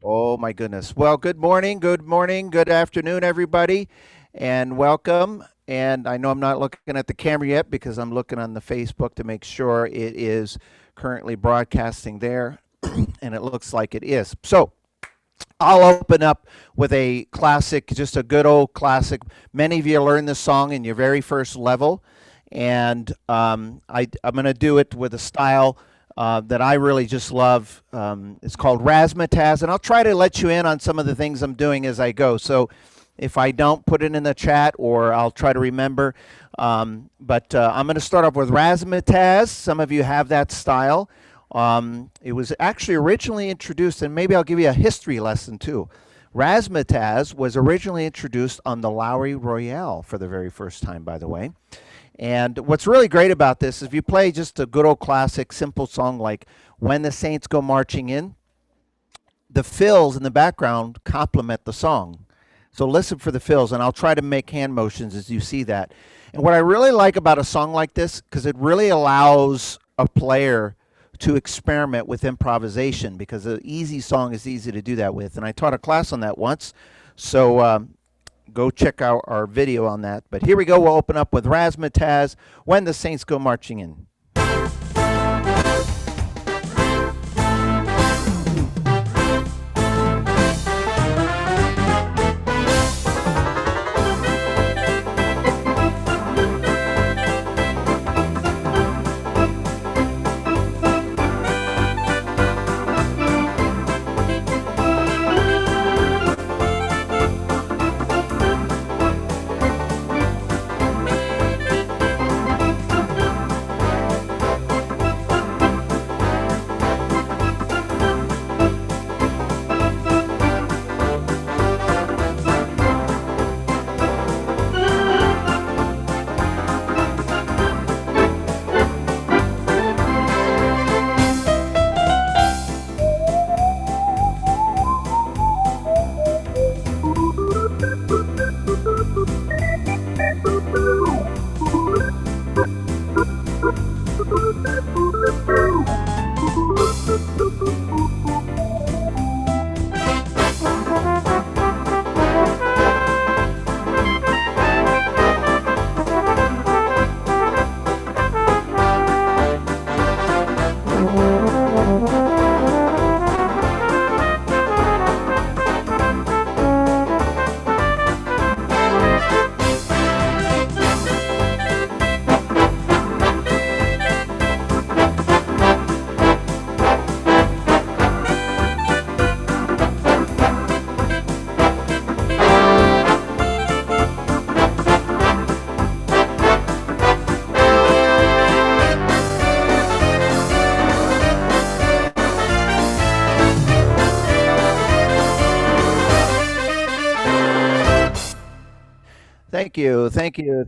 Oh my goodness. Well, good morning, good afternoon, everybody, and welcome. And I know I'm not looking at the camera yet because I'm looking on the Facebook to make sure it is currently broadcasting there, and it looks like it is. So I'll open up with a classic, just a good old classic. Many of you learned this song in your very first level, and I'm going to do it with a style that I really just love. It's called Razzmatazz, and I'll try to let you in on some of the things I'm doing as I go. So if I don't, put it in the chat, or I'll try to remember. But I'm going to start off with Razzmatazz. Some of you have that style. It was actually originally introduced, and maybe I'll give you a history lesson too. Razzmatazz was originally introduced on the Lowry Royale for the very first time, by the way. And what's really great about this is if you play just a good old classic, simple song like When the Saints Go Marching In, the fills in the background complement the song. So listen for the fills, and I'll try to make hand motions as you see that. And what I really like about a song like this, because it really allows a player to experiment with improvisation, because an easy song is easy to do that with. And I taught a class on that once, so go check out our video on that. But here we go. We'll open up with Razzmatazz, When the Saints Go Marching In.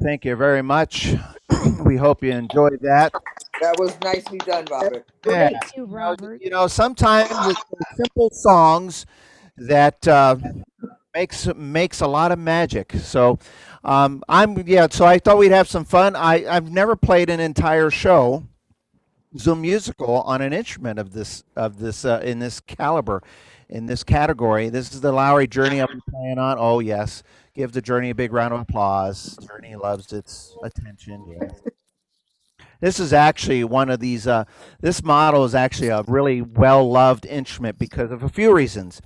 Thank you very much. We hope you enjoyed that. That was nicely done, Robert. Yeah, Thank you, Robert. sometimes it's the simple songs that makes a lot of magic. So, So I thought we'd have some fun. I've never played an entire show, Zoom musical, on an instrument of this in this caliber, in this category. This is the Lowry Journey I'll be playing on. Oh yes, give the Journey a big round of applause. Journey loves its attention. Yes. This is actually one of these. This model is actually a really well loved instrument because of a few reasons.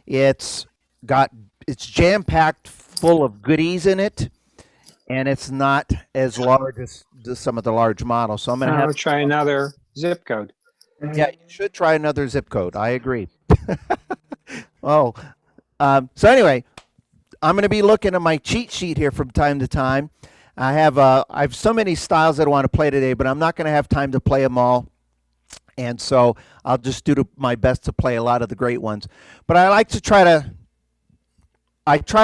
It's got it's jam packed full of goodies in it, and it's not as large as some of the large models. So I'm going to have try another zip code. yeah, you should try another zip code. I agree. Oh, so anyway, I'm going to be looking at my cheat sheet here from time to time. I have so many styles that I want to play today, but I'm not going to have time to play them all. And so I'll just do my best to play a lot of the great ones. But I try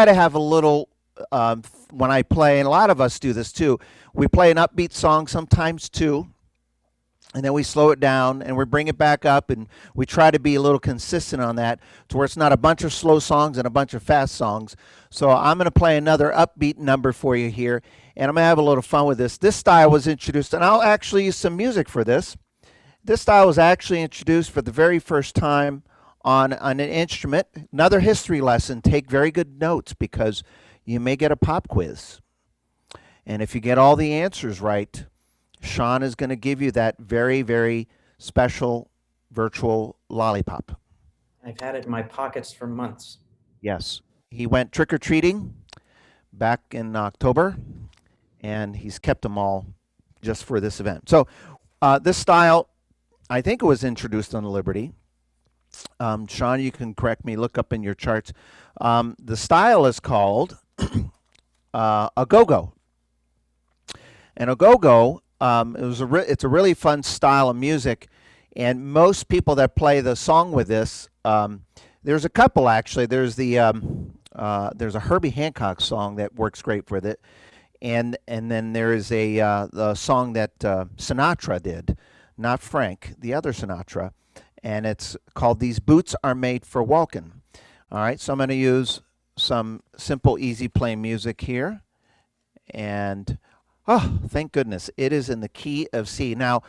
to have a little, when I play, and a lot of us do this too, we play an upbeat song sometimes too, and then we slow it down and we bring it back up, and we try to be a little consistent on that to where it's not a bunch of slow songs and a bunch of fast songs. So I'm going to play another upbeat number for you here, and I'm going to have a little fun with this. This style was introduced, and I'll actually use some music for this. This style was actually introduced for the very first time on an instrument. Another history lesson, take very good notes because you may get a pop quiz. And if you get all the answers right, Sean is going to give you that very, very special virtual lollipop. I've had it in my pockets for months. Yes. He went trick-or-treating back in October, and he's kept them all just for this event. So this style, I think it was introduced on the Liberty. Sean, you can correct me, look up in your charts. The style is called a go-go. And a go-go, it's a really fun style of music, and most people that play the song with this, there's a couple actually. There's a Herbie Hancock song that works great with it, and then there is the song that Sinatra did, not Frank, the other Sinatra, and it's called "These Boots Are Made for Walkin'." All right, so I'm going to use some simple, easy playing music here, and oh, thank goodness, it is in the key of C. Now,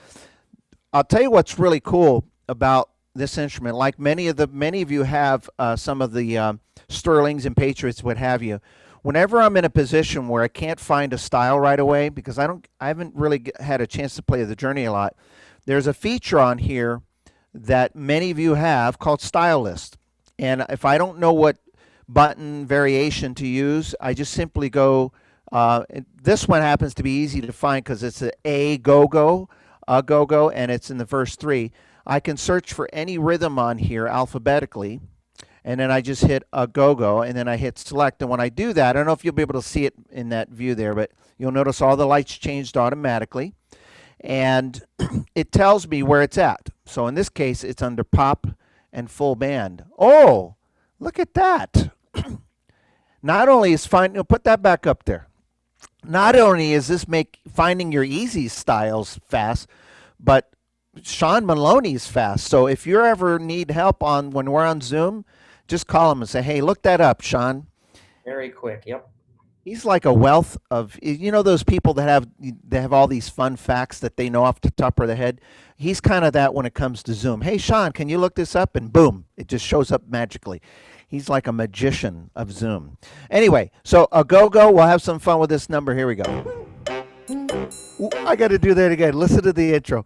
I'll tell you what's really cool about this instrument. Like many of you have some of the Sterlings and Patriots, what have you. Whenever I'm in a position where I can't find a style right away, because I haven't really had a chance to play the Journey a lot, there's a feature on here that many of you have called Stylus. And if I don't know what button variation to use, I just simply go. This one happens to be easy to find because it's a go-go, and it's in the verse 3. I can search for any rhythm on here alphabetically, and then I just hit a go-go, and then I hit select. And when I do that, I don't know if you'll be able to see it in that view there, but you'll notice all the lights changed automatically, and it tells me where it's at. So in this case, it's under pop and full band. Oh, look at that. Not only is put that back up there. Not only is this finding your easy styles fast, but Sean Maloney's fast. So if you ever need help when we're on Zoom, just call him and say, "Hey, look that up, Sean." Very quick. Yep. He's like a wealth of, those people that have all these fun facts that they know off the top of their head. He's kind of that when it comes to Zoom. "Hey, Sean, can you look this up?" And boom, it just shows up magically. He's like a magician of Zoom. Anyway, so a go-go. We'll have some fun with this number. Here we go. Ooh, I got to do that again. Listen to the intro.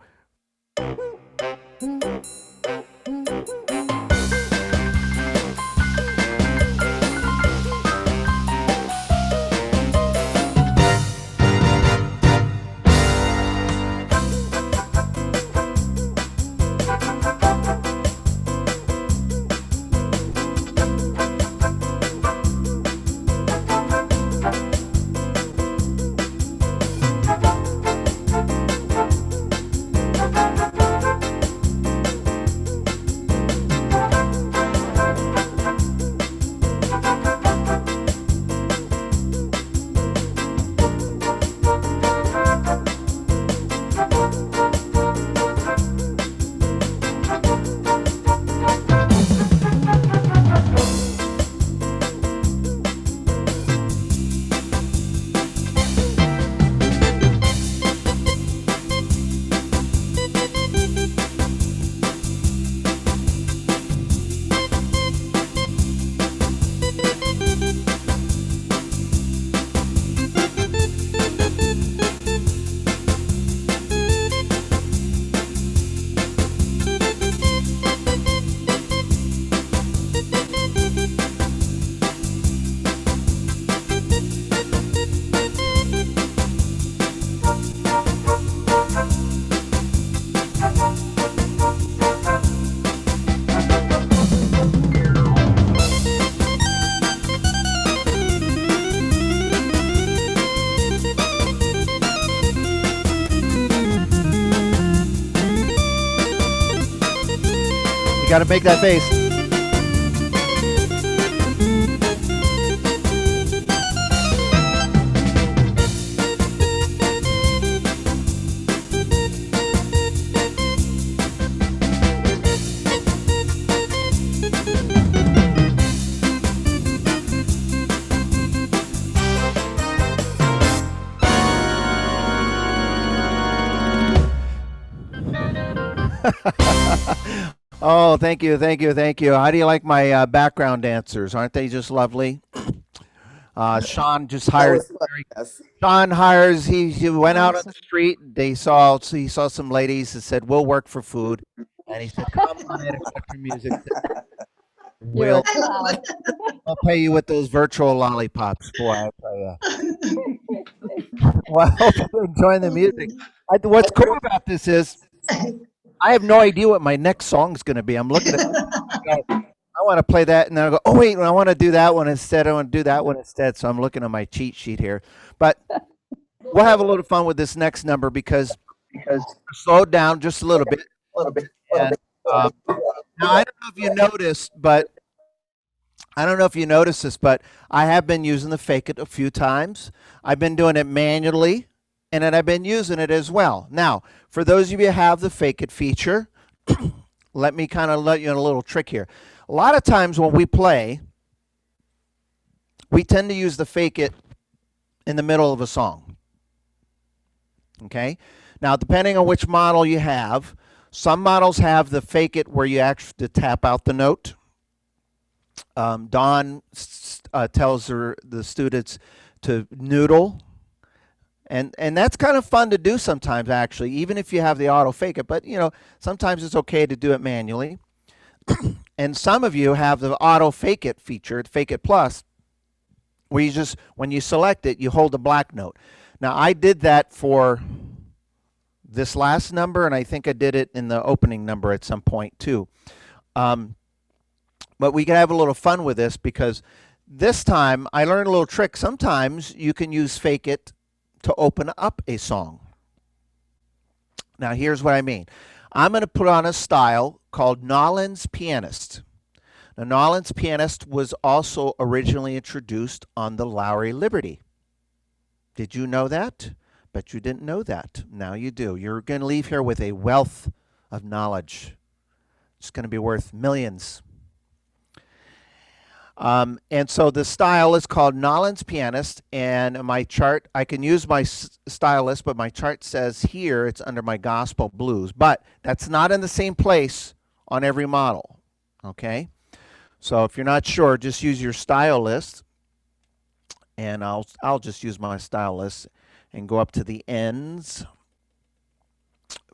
Got to make that bass. Oh, thank you, thank you, thank you. How do you like my background dancers? Aren't they just lovely? Sean just That hired. was fun. Yes. Sean hires. He went out on Awesome. the street. He saw some ladies that said, "We'll work for food," and he said, "Come on in and country music. You're a We'll clown. I'll pay you with those virtual lollipops, boy." I tell you. Well, I hope you're enjoying the music. What's cool about this is I have no idea what my next song's going to be. I'm looking at. I want to play that, and then I go, oh wait, I want to do that one instead. I want to do that one instead. So I'm looking at my cheat sheet here, but we'll have a little fun with this next number because slow down just a little bit. And now I don't know if you noticed, but I don't know if you noticed this, but I have been using the fake it a few times. I've been doing it manually, and then I've been using it as well. Now, for those of you who have the fake it feature, let me kind of let you in a little trick here. A lot of times when we play, we tend to use the fake it in the middle of a song. Okay? Now, depending on which model you have, some models have the fake it where you actually tap out the note. Dawn tells the students to noodle. And that's kind of fun to do sometimes, actually, even if you have the auto fake it. But, sometimes it's okay to do it manually. And some of you have the auto fake it feature, Fake It Plus, where you just, when you select it, you hold the black note. Now, I did that for this last number, and I think I did it in the opening number at some point, too. But we can have a little fun with this because this time I learned a little trick. Sometimes you can use fake it to open up a song. Now, here's what I mean. I'm going to put on a style called Nolan's Pianist. Now, Nolan's Pianist was also originally introduced on the Lowry Liberty. Did you know that? Bet you didn't know that. Now you do. You're going to leave here with a wealth of knowledge. It's going to be worth millions. And so the style is called Nolan's Pianist, and my chart, I can use my stylus, but my chart says here it's under my gospel blues, but that's not in the same place on every model, okay? So if you're not sure, just use your style list, and I'll just use my style list and go up to the ends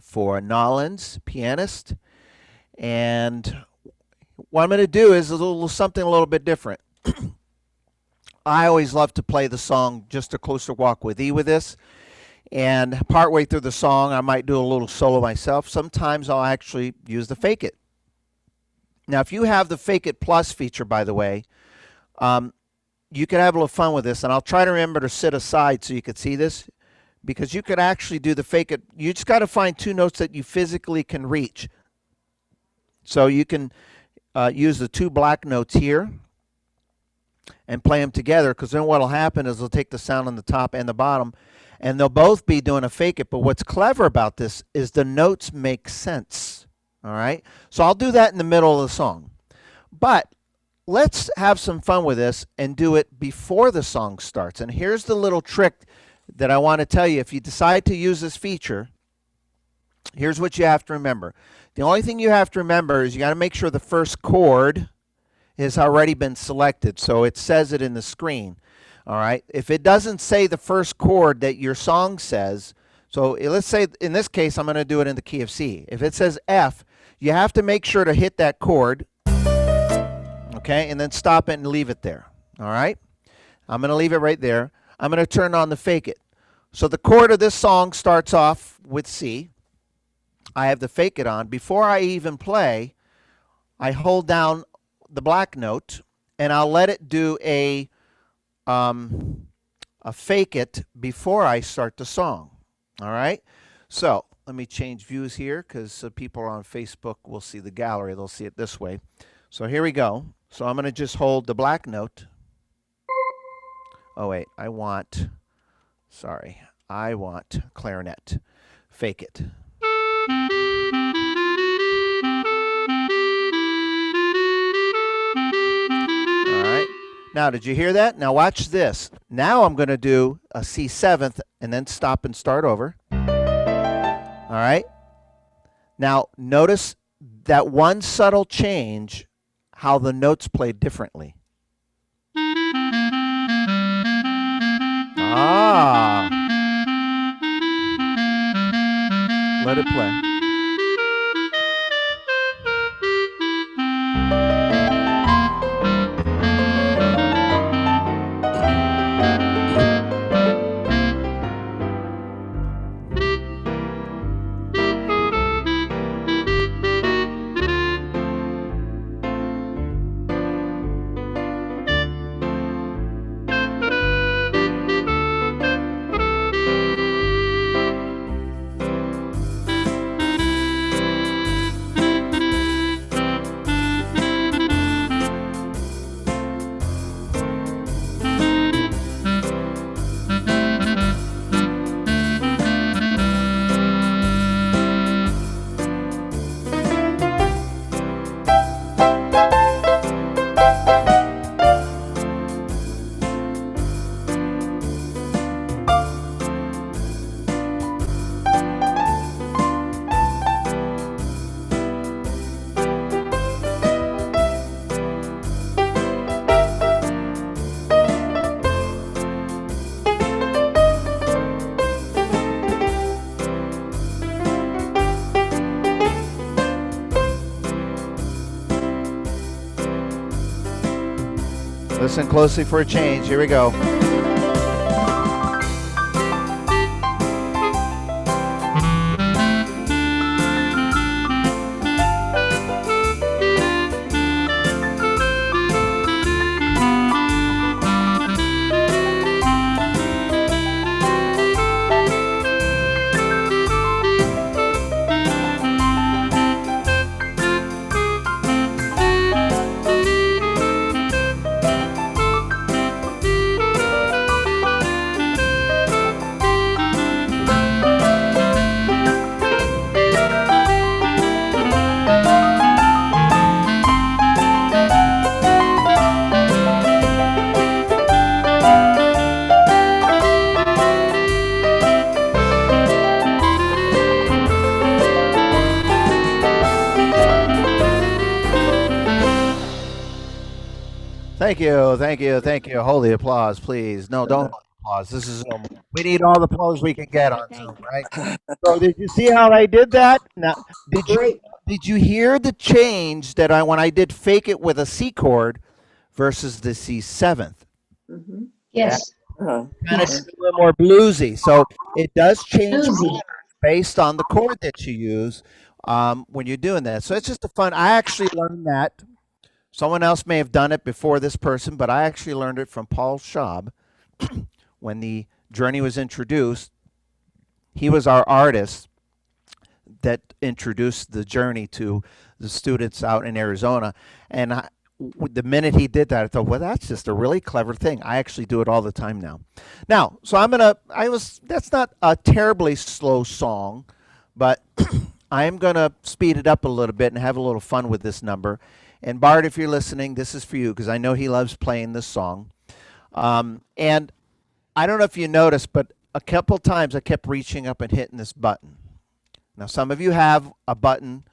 for Nolan's Pianist, and what I'm going to do is something a little bit different. I always love to play the song Just a Closer Walk with Thee with this. And partway through the song, I might do a little solo myself. Sometimes I'll actually use the Fake It. Now, if you have the Fake It Plus feature, by the way, you can have a little fun with this. And I'll try to remember to sit aside so you could see this, because you could actually do the Fake It. You just got to find two notes that you physically can reach. So you can use the two black notes here and play them together, because then what will happen is they'll take the sound on the top and the bottom, and they'll both be doing a fake it. But what's clever about this is the notes make sense. All right? So I'll do that in the middle of the song. But let's have some fun with this and do it before the song starts. And here's the little trick that I want to tell you. If you decide to use this feature, here's what you have to remember. The only thing you have to remember is you got to make sure the first chord has already been selected, so it says it in the screen. All right. If it doesn't say the first chord that your song says, so let's say in this case I'm going to do it in the key of C. If it says F, you have to make sure to hit that chord, okay, and then stop it and leave it there. All right. I'm going to leave it right there. I'm going to turn on the Fake It. So the chord of this song starts off with C. I have the Fake It on. Before I even play, I hold down the black note, and I'll let it do a Fake It before I start the song. All right? So let me change views here, because people on Facebook will see the gallery. They'll see it this way. So here we go. So I'm going to just hold the black note. Oh, wait. I want clarinet. Fake It. Now, did you hear that? Now watch this. Now I'm going to do a C7th and then stop and start over. All right. Now notice that one subtle change, how the notes play differently. Ah. Let it play. Listen closely for a change. Here we go. Thank you, thank you, thank you. Hold the applause, please. No, don't hold the applause. This is Zoom. We need all the applause we can get on Zoom, right? So did you see how I did that? Now, Great. did you hear the change that when I did fake it with a C chord versus the C7th? Mhm. Yes. Uh-huh. Kind of a little more bluesy. So it does change Bluesy. based on the chord that you use when you're doing that. So it's just a fun. I actually learned that. Someone else may have done it before this person, but I actually learned it from Paul Schaub when the Journey was introduced. He was our artist that introduced the Journey to the students out in Arizona. And the minute he did that, I thought, well, that's just a really clever thing. I actually do it all the time now. Now, so that's not a terribly slow song, but I am going to speed it up a little bit and have a little fun with this number. And Bart, if you're listening, this is for you because I know he loves playing this song. And I don't know if you noticed, but a couple times I kept reaching up and hitting this button. Now, some of you have a button,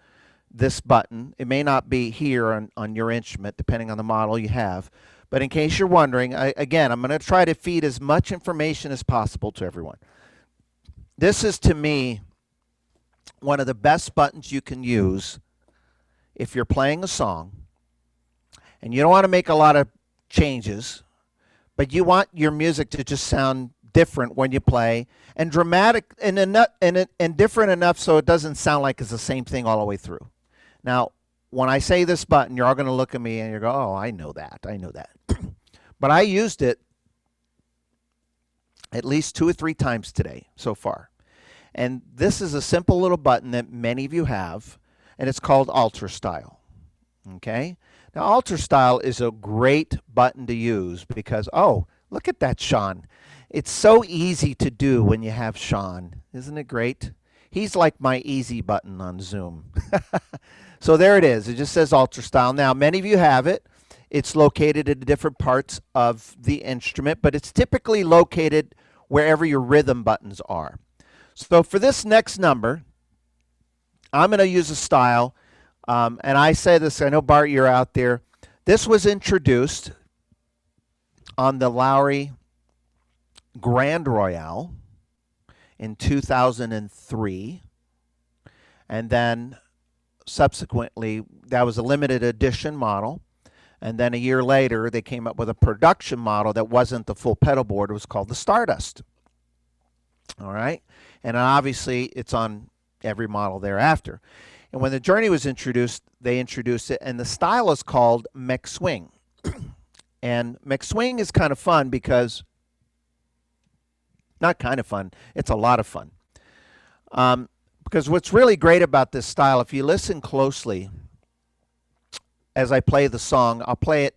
this button. It may not be here on your instrument, depending on the model you have. But in case you're wondering, again, I'm going to try to feed as much information as possible to everyone. This is, to me, one of the best buttons you can use if you're playing a song and you don't want to make a lot of changes, but you want your music to just sound different when you play and dramatic and different enough so it doesn't sound like it's the same thing all the way through. Now, when I say this button, you're all going to look at me and you go, oh, I know that. But I used it at least 2 or 3 times today so far. And this is a simple little button that many of you have, and it's called Alter Style. Okay? Now, Alter Style is a great button to use because, oh, look at that, Sean. It's so easy to do when you have Sean. Isn't it great? He's like my easy button on Zoom. So there it is. It just says Alter Style. Now, many of you have it. It's located in different parts of the instrument, but it's typically located wherever your rhythm buttons are. So for this next number, I'm going to use a style And I say this, I know Bart, you're out there. This was introduced on the Lowry Grand Royale in 2003. And then subsequently, that was a limited edition model. And then a year later, they came up with a production model that wasn't the full pedal board. It was called the Stardust. All right. And obviously, it's on every model thereafter. And when the Journey was introduced, they introduced it, and the style is called McSwing. And McSwing is kind of fun because, not kind of fun, it's a lot of fun. Because what's really great about this style, if you listen closely as I play the song, I'll play it,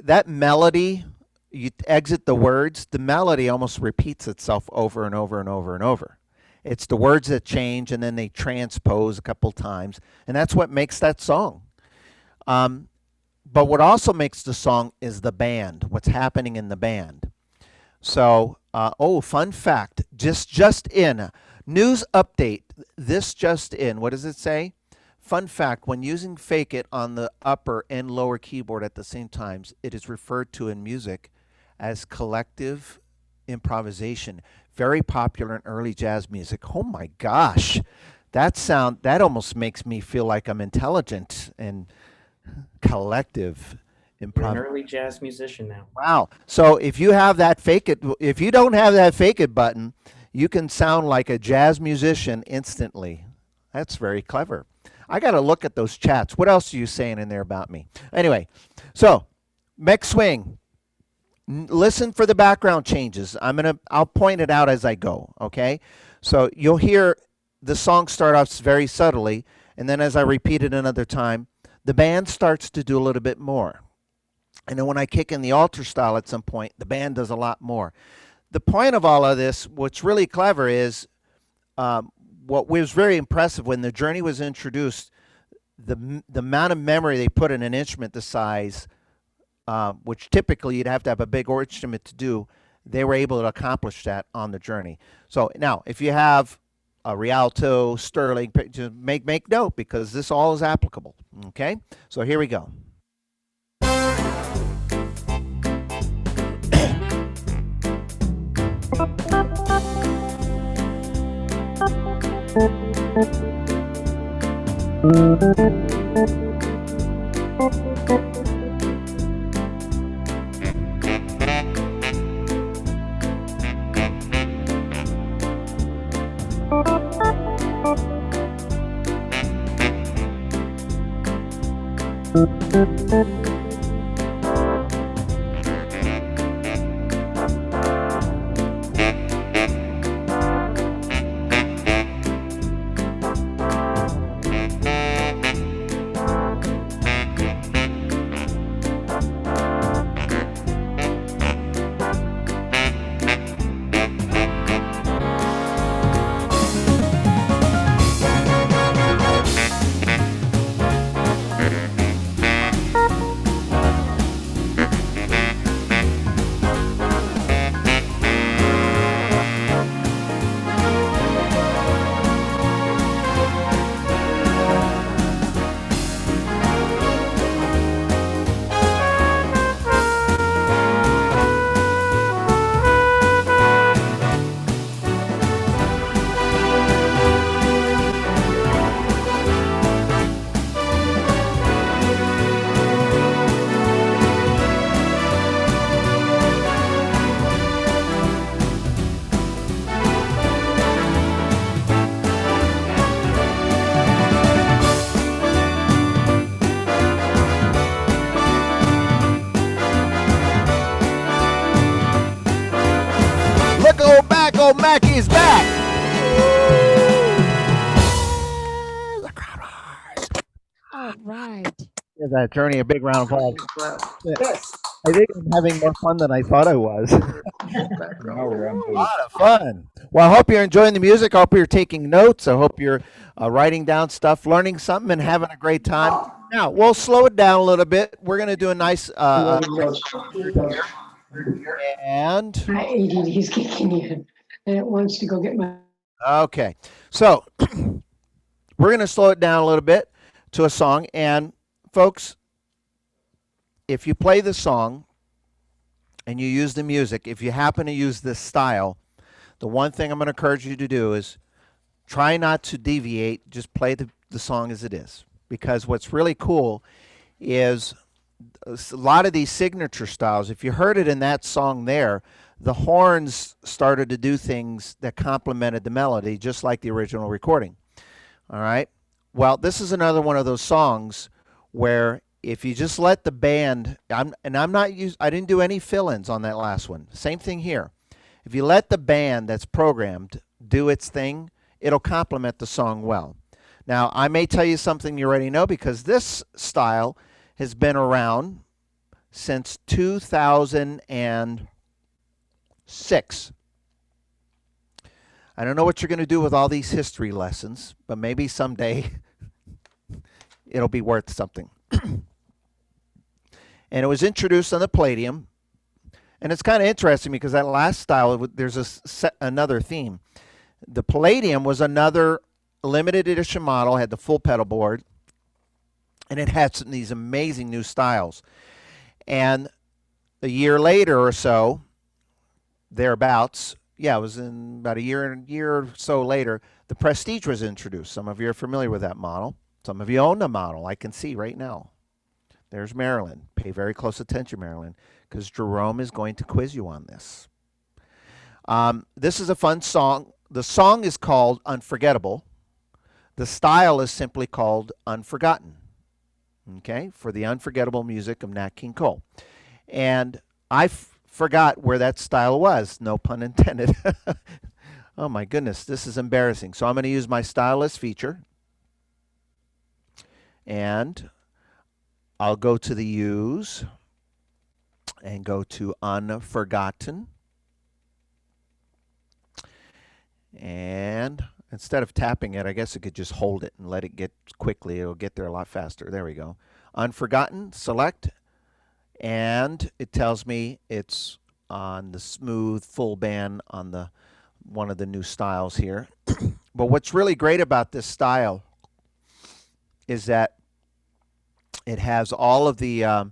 that melody, you exit the words, the melody almost repeats itself over and over and over and over. It's the words that change and then they transpose a couple times, and that's what makes that song. But what also makes the song is the band, what's happening in the band. So, fun fact, just in, news update, this just in, what does it say? Fun fact, when using Fake It on the upper and lower keyboard at the same times, it is referred to in music as collective improvisation. Very popular in early jazz music. Oh my gosh, that almost makes me feel like I'm intelligent and collective You're an improv. early jazz musician now. Wow. So if you have that Fake It, if you don't have that Fake It button, you can sound like a jazz musician instantly. That's very clever. I got to look at those chats. What else are you saying in there about me? Anyway, so McSwing. Listen for the background changes. I'll point it out as I go, okay? So you'll hear the song start off very subtly, and then as I repeat it another time, the band starts to do a little bit more. And then when I kick in the alter style at some point, the band does a lot more. The point of all of this, what's really clever is what was very impressive when the Journey was introduced, the amount of memory they put in an instrument the size, which typically you'd have to have a big instrument to do, they were able to accomplish that on the Journey. So now, if you have a Rialto, Sterling, just make note because this all is applicable. Okay, so here we go. Old Mackey's back. The crowd roars. All right. Give that Journey a big round of applause. Yes. I think I'm having more fun than I thought I was. A lot of fun. Well, I hope you're enjoying the music. I hope you're taking notes. I hope you're writing down stuff, learning something, and having a great time. Now, we'll slow it down a little bit. We're going to do a nice and My ADD is kicking in, and it wants to go get my. okay. So we're going to slow it down a little bit to a song. And folks, if you play the song and you use the music, if you happen to use this style, the one thing I'm going to encourage you to do is try not to deviate. Just play the song as it is. Because what's really cool is a lot of these signature styles, if you heard it in that song there, the horns started to do things that complemented the melody, just like the original recording. All right? Well, this is another one of those songs where if you just let the band, I didn't do any fill-ins on that last one. Same thing here. If you let the band that's programmed do its thing, it'll complement the song well. Now, I may tell you something you already know because this style has been around since 2006. I don't know what you're going to do with all these history lessons, but maybe someday it'll be worth something. And it was introduced on the Palladium. And it's kind of interesting because that last style, there's another theme. The Palladium was another limited edition model, had the full pedal board, and it had these amazing new styles. And a year later or so, thereabouts, it was in about a year or so later, the Prestige was introduced. Some of you are familiar with that model. Some of you own the model. I can see right now. There's Marilyn. Pay very close attention, Marilyn, because Jerome is going to quiz you on this. This is a fun song. The song is called Unforgettable. The style is simply called Unforgotten. Okay, for the unforgettable music of Nat King Cole. And I forgot where that style was, no pun intended. Oh my goodness, this is embarrassing. So I'm going to use my Stylus feature. And I'll go to the Use and go to Unforgotten. And instead of tapping it, I guess I could just hold it and let it get quickly. It'll get there a lot faster. There we go. Unforgotten, select, and it tells me it's on the smooth full band on the one of the new styles here. But what's really great about this style is that it has all of the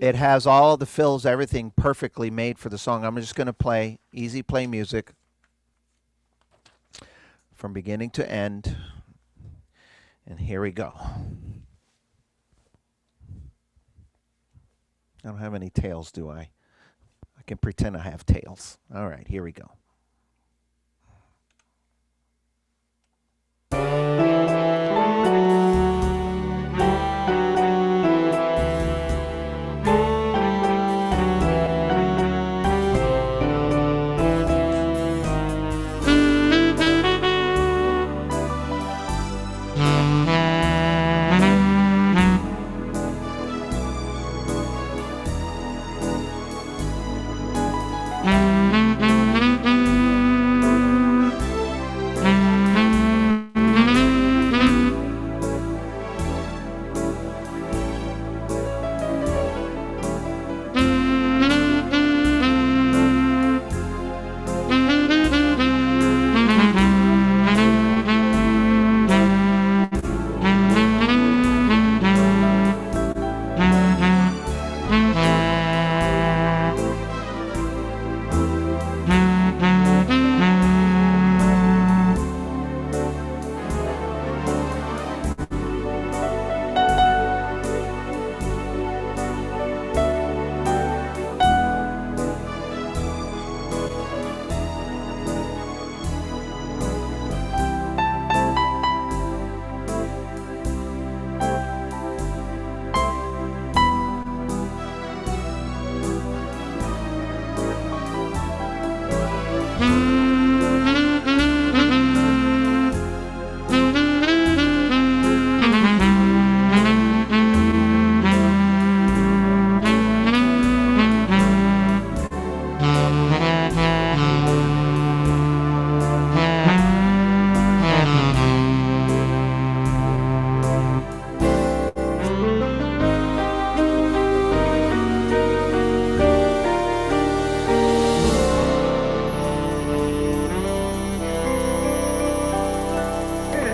it has all of the fills, everything perfectly made for the song. I'm just going to play easy play music from beginning to end. And here we go. I don't have any tails, do I? I can pretend I have tails. All right, here we go.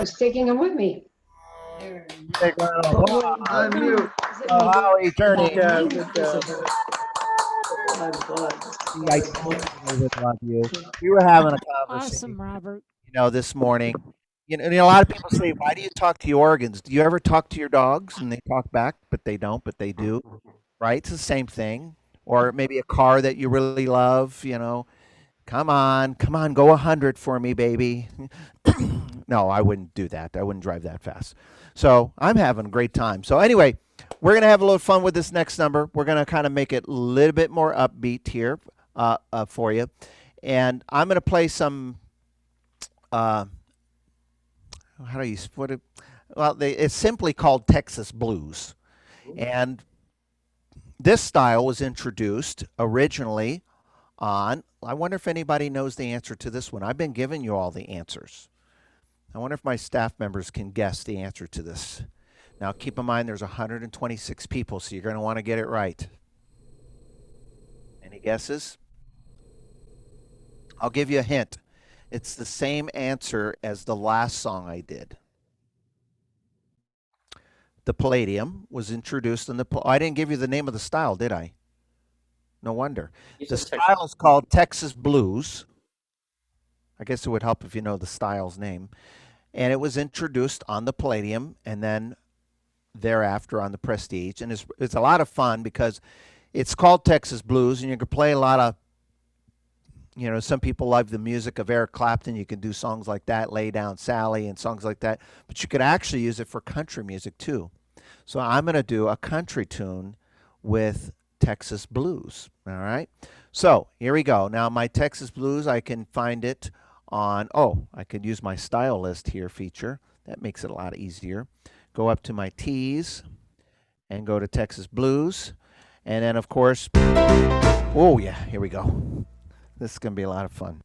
I was taking them with me. Big round of applause. Unmute. Lowrey Journey. Good job. I totally would love you. We were having a conversation, Awesome, Robert. this morning. A lot of people say, "Why do you talk to your organs? Do you ever talk to your dogs?" And they talk back, but they don't, but they do. Right? It's the same thing. Or maybe a car that you really love. Come on, go 100 for me, baby. No, I wouldn't do that. I wouldn't drive that fast. So I'm having a great time. So anyway, we're gonna have a little fun with this next number. We're gonna kind of make it a little bit more upbeat here for you, and I'm gonna play some. How do you what? Well, it's simply called Texas blues, and this style was introduced originally on. I wonder if anybody knows the answer to this one. I've been giving you all the answers. I wonder if my staff members can guess the answer to this. Now, keep in mind there's 126 people, so you're going to want to get it right. Any guesses? I'll give you a hint. It's the same answer as the last song I did. The Palladium was introduced in the. I didn't give you the name of the style, did I? No wonder. The style is called Texas Blues. I guess it would help if you know the style's name. And it was introduced on the Palladium and then thereafter on the Prestige. And it's a lot of fun because it's called Texas Blues, and you can play a lot of, some people love the music of Eric Clapton. You can do songs like that, Lay Down Sally and songs like that. But you could actually use it for country music too. So I'm going to do a country tune with Texas Blues. All right. So here we go. Now my Texas Blues, I can find it on, I could use my style list here feature. That makes it a lot easier. Go up to my T's and go to Texas Blues. And then, of course, here we go. This is going to be a lot of fun.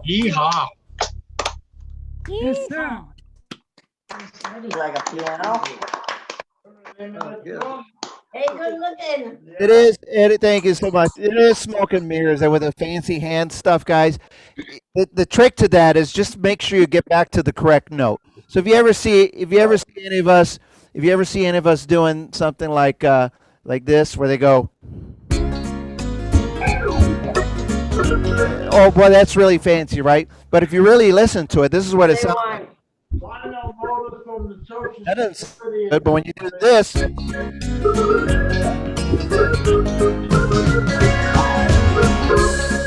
Yeehaw. Yeehaw. Like a piano. Hey, good looking. It is. Thank you so much. It is smoke and mirrors and with the fancy hand stuff, guys. The trick to that is just make sure you get back to the correct note. So if you ever see any of us doing something like this, where they go, oh boy, that's really fancy, right? But if you really listen to it, this is what it sounds like. That is good, but when you do this,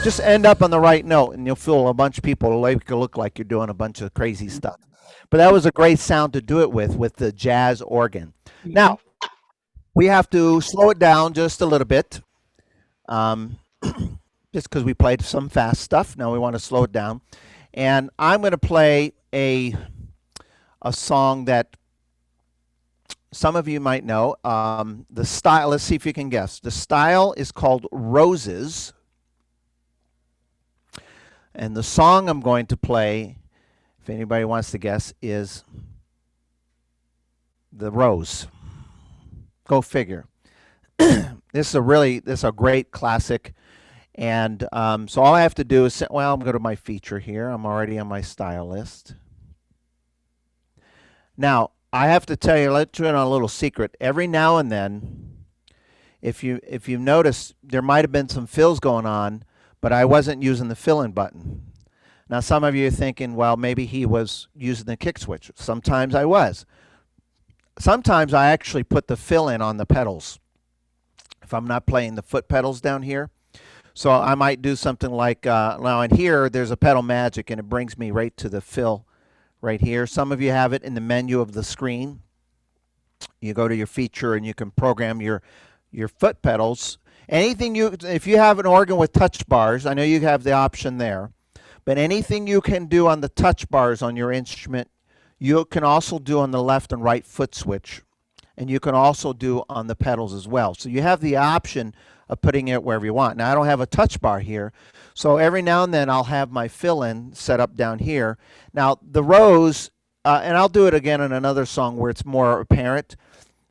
just end up on the right note, and you'll fool a bunch of people. Like you look like you're doing a bunch of crazy stuff. But that was a great sound to do it with the jazz organ. Now we have to slow it down just a little bit, just because we played some fast stuff. Now we want to slow it down, and I'm going to play a song that some of you might know. The style. Let's see if you can guess. The style is called Roses. And the song I'm going to play, if anybody wants to guess, is The Rose. Go figure. This is a great classic. And so all I have to do is, I'm going to go to my feature here. I'm already on my style list. Now, I have to tell you, let you in on a little secret. Every now and then, if you notice, there might have been some fills going on, but I wasn't using the fill-in button. Now, some of you are thinking, well, maybe he was using the kick switch. Sometimes I was. Sometimes I actually put the fill-in on the pedals if I'm not playing the foot pedals down here. So I might do something like, now in here, there's a pedal magic, and it brings me right to the fill right here. Some of you have it in the menu of the screen. You go to your feature, and you can program your foot pedals. Anything if you have an organ with touch bars, I know you have the option there, but anything you can do on the touch bars on your instrument, you can also do on the left and right foot switch, and you can also do on the pedals as well. So you have the option of putting it wherever you want. Now, I don't have a touch bar here, so every now and then I'll have my fill-in set up down here. Now, the Rose, and I'll do it again in another song where it's more apparent.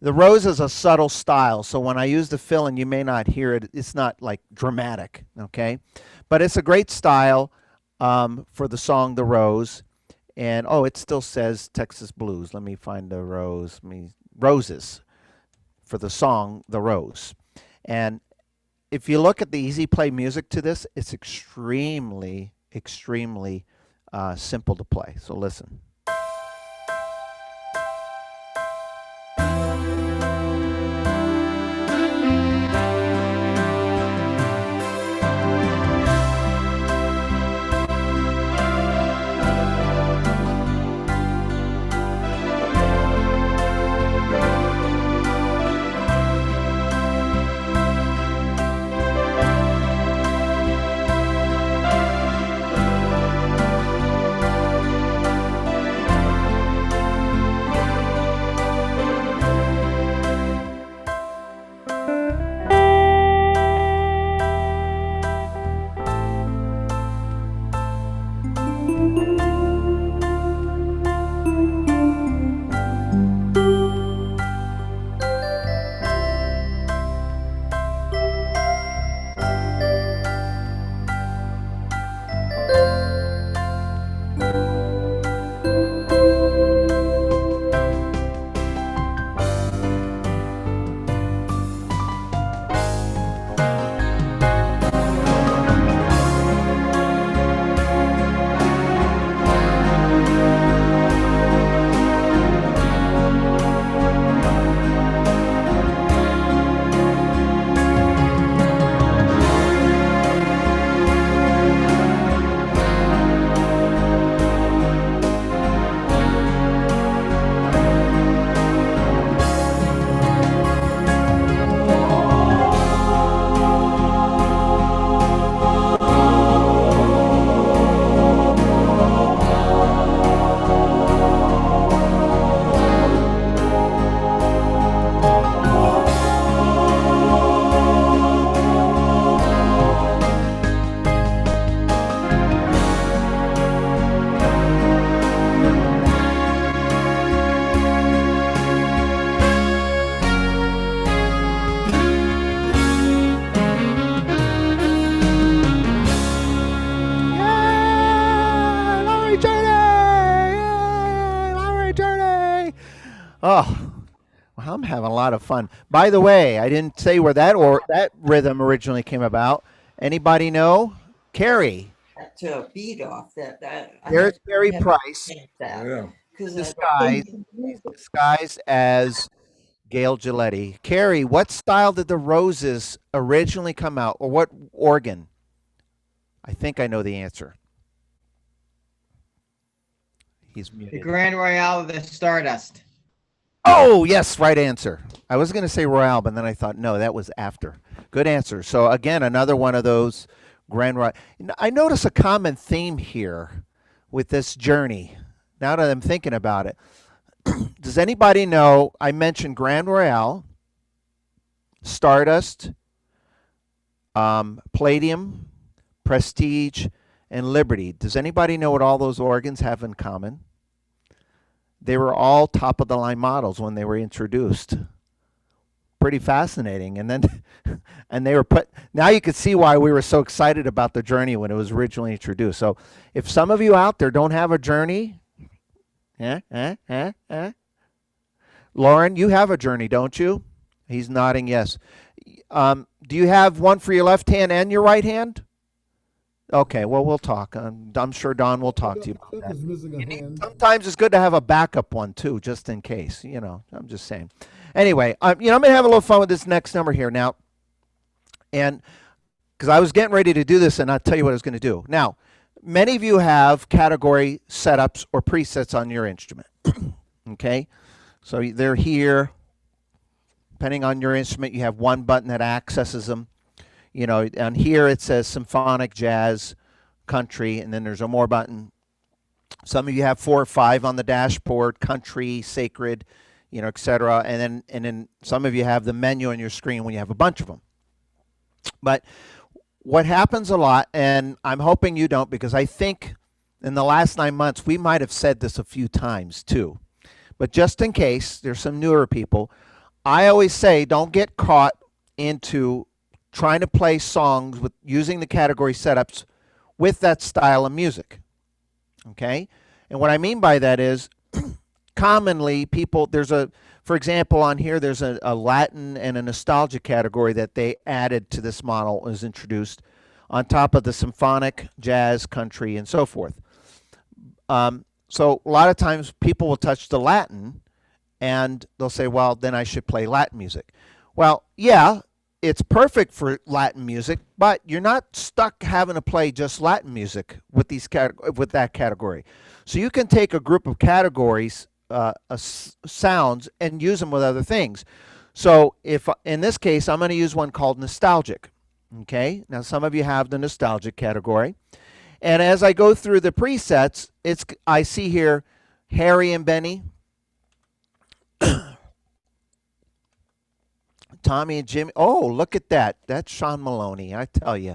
The Rose is a subtle style, so when I use the fill-in, you may not hear it. It's not like dramatic, okay? But it's a great style for the song The Rose. And, it still says Texas Blues. Let me find the Roses for the song The Rose. And if you look at the easy play music to this, it's extremely, extremely simple to play. So listen. Oh, well, I'm having a lot of fun. By the way, I didn't say where that rhythm originally came about. Anybody know? Carrie. To a beat off that. There's Carrie Price. Because disguised as Gail Gilletti. Carrie, what style did the Roses originally come out, or what organ? I think I know the answer. He's The muted. Grand Royale of the Stardust. Oh, yes, right answer. I was going to say Royale, but then I thought, no, that was after. Good answer. So, again, another one of those Grand Royale. I notice a common theme here with this journey, now that I'm thinking about it. Does anybody know, I mentioned Grand Royale, Stardust, Palladium, Prestige, and Liberty. Does anybody know what all those organs have in common? They were all top of the line models when they were introduced. Pretty fascinating. And then, and they were put, now you can see why we were so excited about the Journey when it was originally introduced. So if some of you out there don't have a Journey, Lauren, you have a Journey, don't you? He's nodding yes. Do you have one for your left hand and your right hand? Okay, well, we'll talk. I'm sure Don will talk to you about that. Sometimes it's good to have a backup one, too, just in case. You know, I'm just saying. Anyway, I'm going to have a little fun with this next number here now. And because I was getting ready to do this, and I'll tell you what I was going to do. Now, many of you have category setups or presets on your instrument. Okay? So they're here. Depending on your instrument, you have one button that accesses them. You know, and here it says symphonic, jazz, country, and then there's a more button. Some of you have 4 or 5 on the dashboard, country, sacred, you know, etc. And then some of you have the menu on your screen when you have a bunch of them. But what happens a lot, and I'm hoping you don't, because I think in the last 9 months we might have said this a few times too. But just in case there's some newer people, I always say don't get caught into trying to play songs with using the category setups with that style of music. Okay? And what I mean by that is commonly people, for example, on here there's a Latin and a nostalgia category that they added to this model, was introduced on top of the symphonic, jazz, country, and so forth. So a lot of times people will touch the Latin and they'll say, well, then I should play Latin music. Well, yeah, it's perfect for Latin music, but you're not stuck having to play just Latin music with that category. So you can take a group of categories, sounds, and use them with other things. So if in this case, I'm going to use one called nostalgic. Okay, now some of you have the nostalgic category, and as I go through the presets, I see here Harry and Benny, Tommy and Jimmy. Oh, look at that. That's Sean Maloney, I tell you.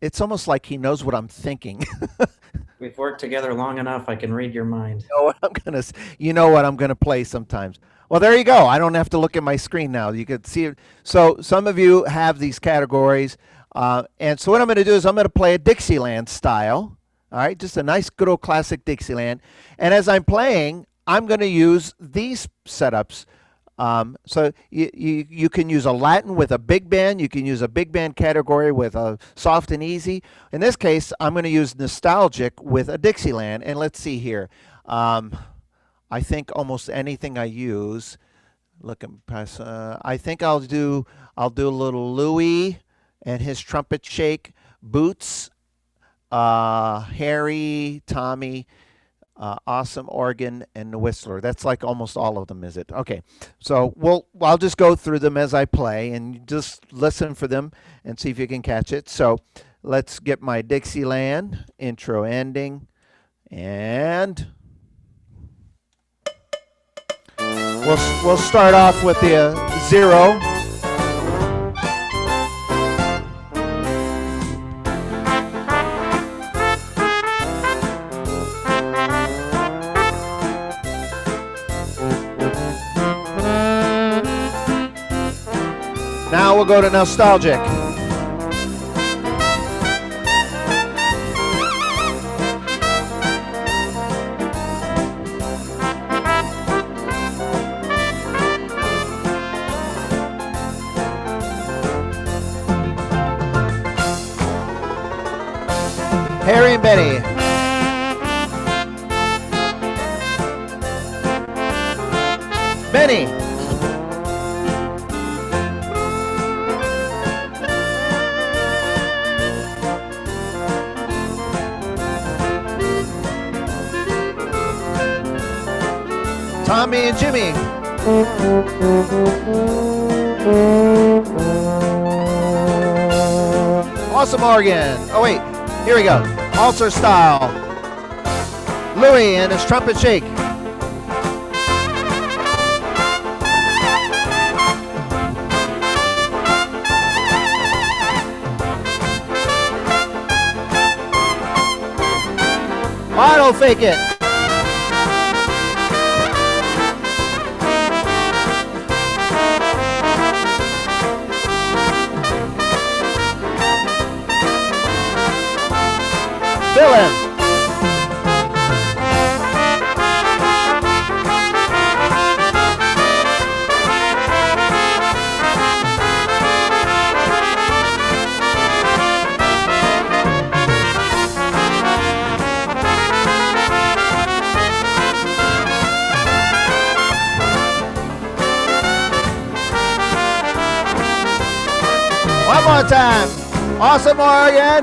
It's almost like he knows what I'm thinking. We've worked together long enough, I can read your mind. You know what I'm gonna play sometimes. Well, there you go. I don't have to look at my screen now. You can see it. So some of you have these categories. And so what I'm going to do is I'm going to play a Dixieland style. All right, just a nice good old classic Dixieland. And as I'm playing, I'm going to use these setups. So you can use a Latin with a big band. You can use a big band category with a soft and easy. In this case, I'm going to use nostalgic with a Dixieland. And let's see here. I think almost anything I use. Look and press. I think I'll do a little Louis and his trumpet shake, Boots, Harry, Tommy, awesome organ, and the Whistler. That's like almost all of them, is it? Okay, so I'll just go through them as I play, and just listen for them and see if you can catch it. So let's get my Dixieland intro ending, and we'll start off with the 0. Now we'll go to nostalgic. Harry and Benny. Jenny. Tommy and Jimmy. Awesome organ. Oh wait, here we go. Alter style. Louis and his trumpet shake. Auto fake it. Fill in. One more time. Awesome organ.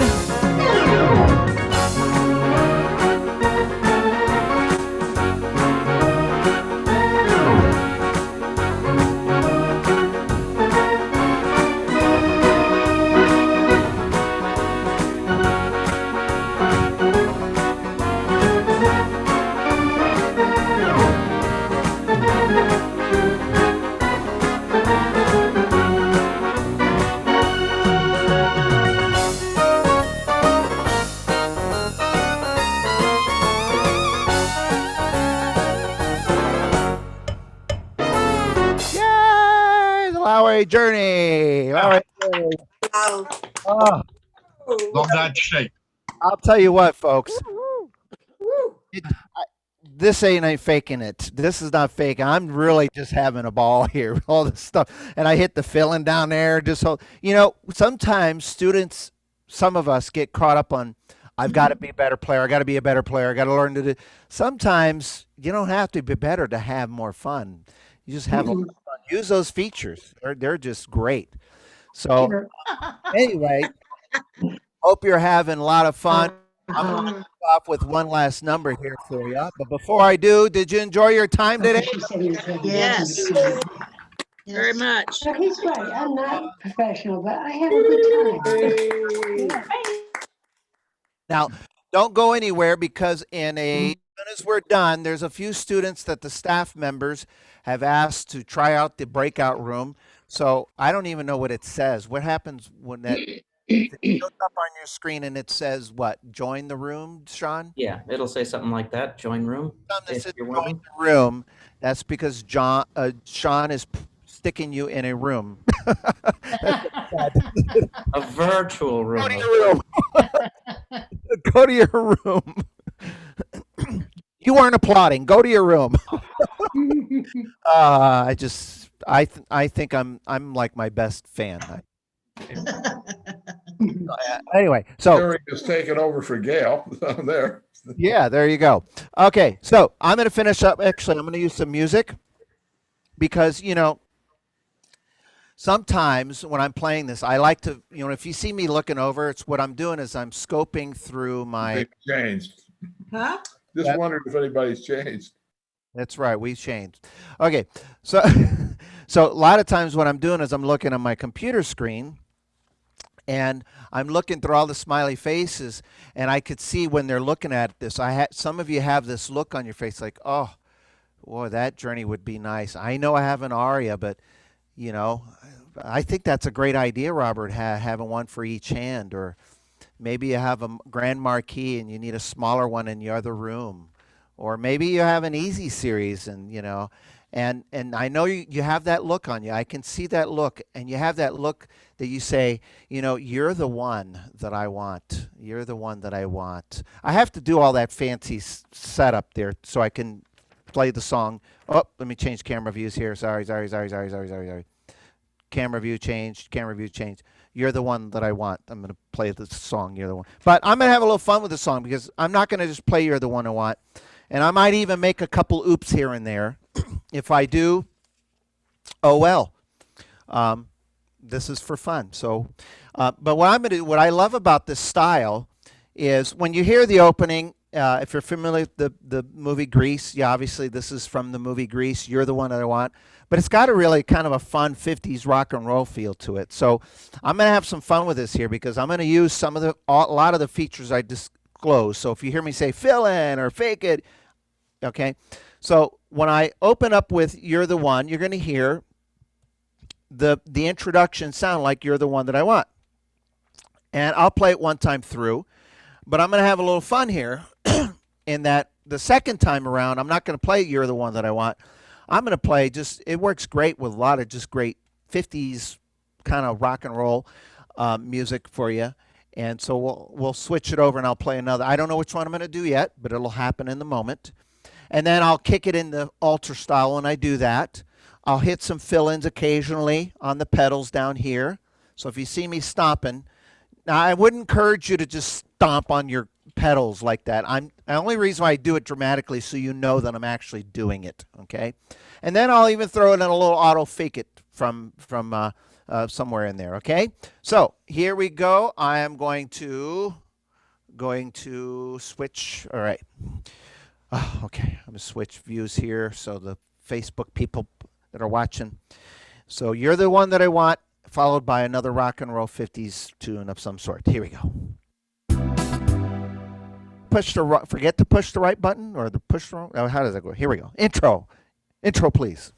Yay! The Lowrey Journey. Lowrey Journey. Oh, Love that shape. I'll tell you what, folks. This ain't faking it. This is not fake. I'm really just having a ball here with all this stuff. And I hit the filling down there. Just so you know, sometimes students, some of us get caught up on, I've got to be a better player. I got to be a better player. I got to learn to do. Sometimes you don't have to be better to have more fun. You just have a lot of fun. Use those features. They're just great. So Sure. anyway, hope you're having a lot of fun. I'm going to kick off with one last number here for you. But before I do, did you enjoy your time today? She said he was ready. Yes. Very much. No, he's right. I'm not professional, but I have a good time. Yeah. Now, don't go anywhere because as soon as we're done, there's a few students that the staff members have asked to try out the breakout room. So I don't even know what it says. What happens when that it shows up on your screen and it says what? Join the room, Sean? Yeah, it'll say something like that. Join room. Something that If says you're join welcome. the room. That's because Sean is sticking you in a room. A virtual room. Go to your room. Go to your room. You weren't applauding. Go to your room. I think I'm like my best fan. Anyway, so Eric is taking over for Gail there. yeah, there you go. Okay, so I'm going to finish up. Actually, I'm going to use some music because, you know, sometimes when I'm playing this, I like to, you know, if you see me looking over, it's what I'm doing is I'm scoping through my. They've changed. Huh? Just wondered if anybody's changed. That's right, we changed. Okay, so so a lot of times what I'm doing is I'm looking on my computer screen and I'm looking through all the smiley faces and I could see when they're looking at this. Some of you have this look on your face like, oh, boy, that journey would be nice. I know I have an aria, but you know, I think that's a great idea, Robert, having one for each hand, or maybe you have a grand marquee and you need a smaller one in your other room, or maybe you have an easy series and you know, and I know you have that look on you. I can see that look, and you have that look that you say, you know, you're the one that I want. You're the one that I want. I have to do all that fancy setup there so I can play the song. Oh, let me change camera views here. Sorry. Camera view changed. Camera view changed. You're the one that I want. I'm going to play the song. You're the one. But I'm going to have a little fun with the song because I'm not going to just play You're the One I Want. And I might even make a couple oops here and there. If I do, Oh well. This is for fun. So, but what I'm going to do, what I love about this style is when you hear the opening, if you're familiar with the movie Grease, yeah, obviously this is from the movie Grease. You're the one that I want. But it's got a really kind of a fun 50s rock and roll feel to it. So I'm going to have some fun with this here because I'm going to use some of a lot of the features I disclosed. So if you hear me say fill in or fake it, okay. So when I open up with You're the One, you're going to hear the introduction sound like You're the One that I want. And I'll play it one time through, but I'm going to have a little fun here in that the second time around, I'm not going to play You're the One that I want. I'm going to play it works great with a lot of just great 50s kind of rock and roll music for you. And so we'll switch it over and I'll play another. I don't know which one I'm going to do yet, but it'll happen in the moment. And then I'll kick it in the alter style when I do that. I'll hit some fill-ins occasionally on the pedals down here. So if you see me stomping, now I wouldn't encourage you to just stomp on your pedals like that. The only reason why I do it dramatically so you know that I'm actually doing it, okay? And then I'll even throw it in a little auto fake it from somewhere in there, okay? So here we go. I am going to switch. All right. Oh, okay, I'm going to switch views here so the Facebook people that are watching. So You're the One that I want, followed by another rock and roll 50s tune of some sort. Here we go. Forget to push the right button or the push the wrong. Oh, how does that go? Here we go. Intro, please.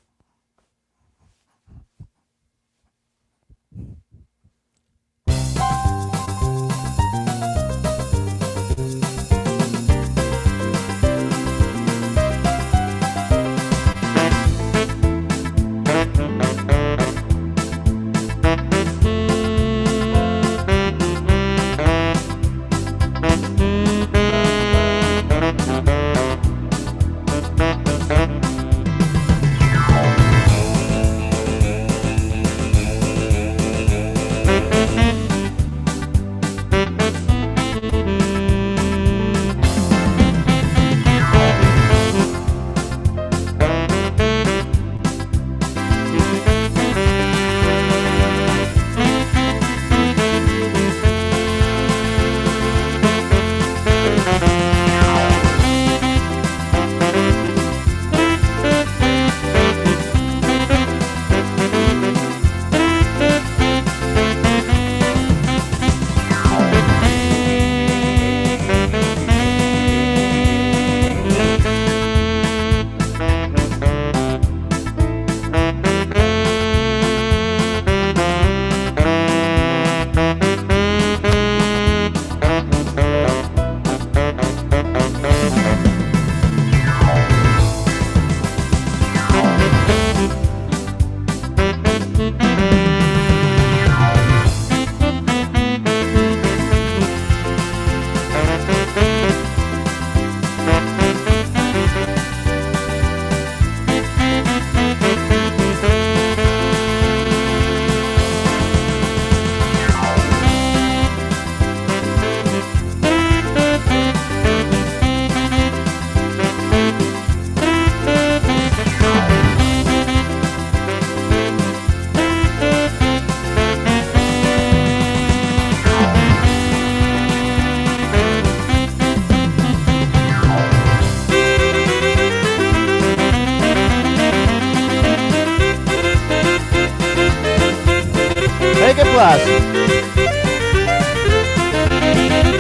Make it plus.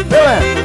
Fill in.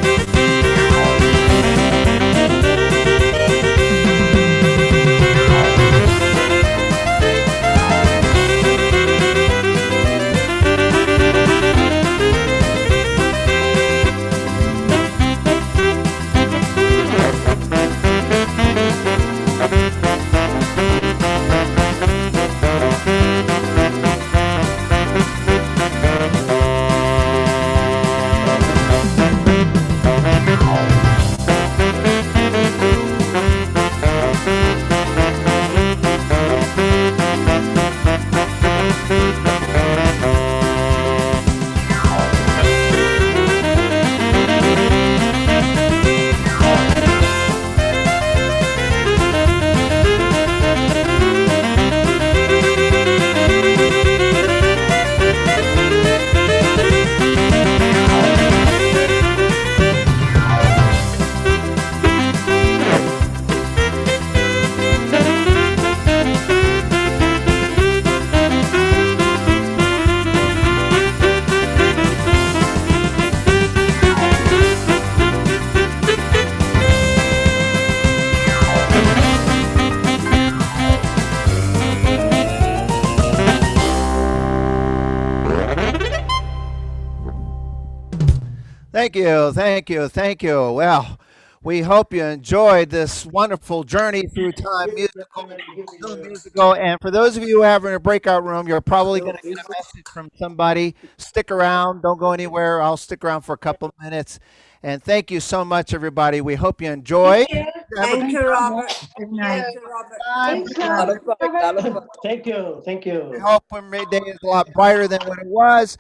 Thank you, thank you, thank you. Well, we hope you enjoyed this wonderful journey through time musical. And for those of you who have in a breakout room, you're probably going to get a message from somebody. Stick around. Don't go anywhere. I'll stick around for a couple of minutes. And thank you so much, everybody. We hope you enjoyed. Thank you. Have a Thank you, Robert. Good night. Thank you, Robert. time. Thanks, Lot of fun, lot of Robert. fun. Thank you, thank We you. hope when Day is a lot brighter than what it was.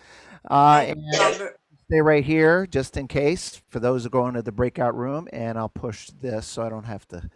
Thank And you, Robert. stay right here just in case for those who go into the breakout room. And I'll push this so I don't have to